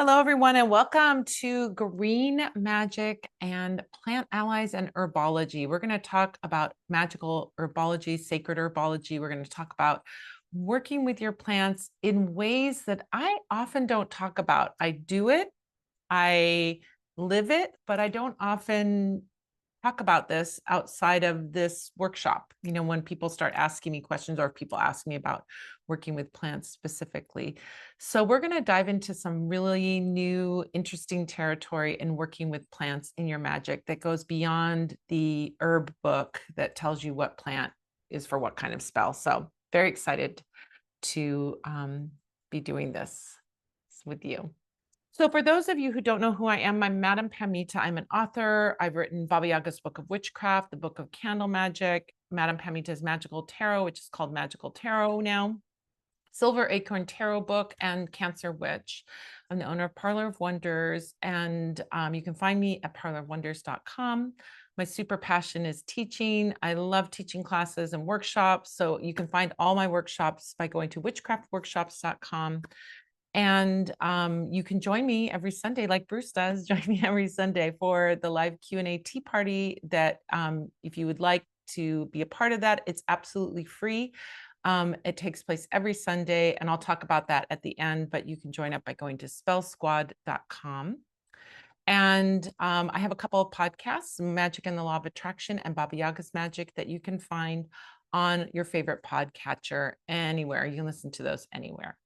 Hello, everyone, and welcome to Green Magic and Plant Allies and Herbology. We're going to talk about magical herbology, sacred herbology. We're going to talk about working with your plants in ways that I often don't talk about. I do it, I live it, but I don't often talk about this outside of this workshop. When people start asking me questions or people ask me about working with plants specifically. So we're going to dive into some really new, interesting territory in working with plants in your magic that goes beyond the herb book that tells you what plant is for what kind of spell. So very excited to be doing this with you. So for those of you who don't know who I am, I'm Madame Pamita. I'm an author. I've written Baba Yaga's Book of Witchcraft, the Book of Candle Magic, Madame Pamita's Magical Tarot, which is called Magical Tarot now, Silver Acorn Tarot Book, and Cancer Witch. I'm the owner of Parlor of Wonders, and you can find me at parlorofwonders.com. My super passion is teaching. I love teaching classes and workshops. So you can find all my workshops by going to witchcraftworkshops.com. And you can join me every Sunday, like Bruce does, join me every Sunday for the live Q&A tea party that if you would like to be a part of that, it's absolutely free. It takes place every Sunday, and I'll talk about that at the end, but you can join up by going to spellsquad.com. And I have a couple of podcasts, Magic and the Law of Attraction and Baba Yaga's Magic, that you can find on your favorite podcatcher anywhere. You can listen to those anywhere.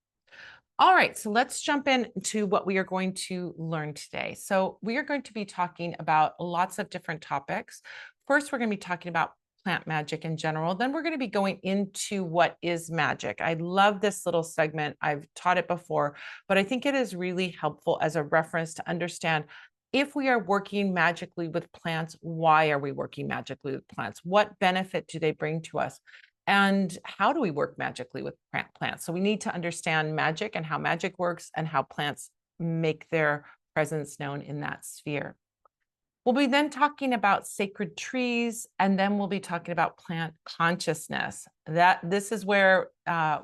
All right, so let's jump into what we are going to learn today. So we are going to be talking about lots of different topics. First, we're going to be talking about plant magic in general. Then we're going to be going into what is magic. I love this little segment. I've taught it before, but I think it is really helpful as a reference to understand if we are working magically with plants, why are we working magically with plants? What benefit do they bring to us? And how do we work magically with plants? So we need to understand magic and how magic works and how plants make their presence known in that sphere. We'll be then talking about sacred trees, and then we'll be talking about plant consciousness. This is where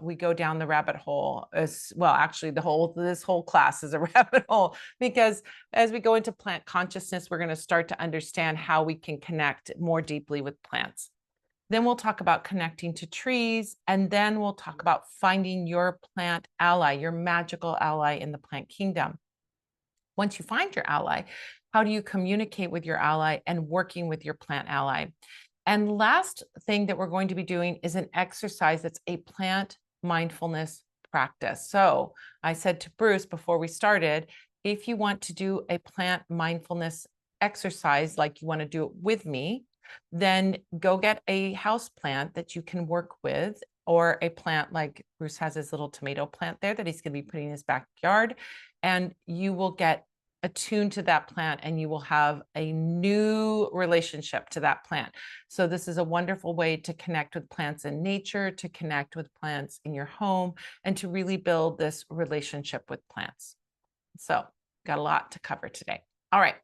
we go down the rabbit hole. Well, actually, this whole class is a rabbit hole, because as we go into plant consciousness, we're going to start to understand how we can connect more deeply with plants. Then we'll talk about connecting to trees, and then we'll talk about finding your plant ally, your magical ally in the plant kingdom. Once you find your ally, how do you communicate with your ally and working with your plant ally? And last thing that we're going to be doing is an exercise that's a plant mindfulness practice. So I said to Bruce before we started, if you want to do a plant mindfulness exercise, like you want to do it with me, then go get a house plant that you can work with, or a plant like Bruce has his little tomato plant there that he's going to be putting in his backyard, and you will get attuned to that plant and you will have a new relationship to that plant. So this is a wonderful way to connect with plants in nature, to connect with plants in your home, and to really build this relationship with plants. So got a lot to cover today. All right.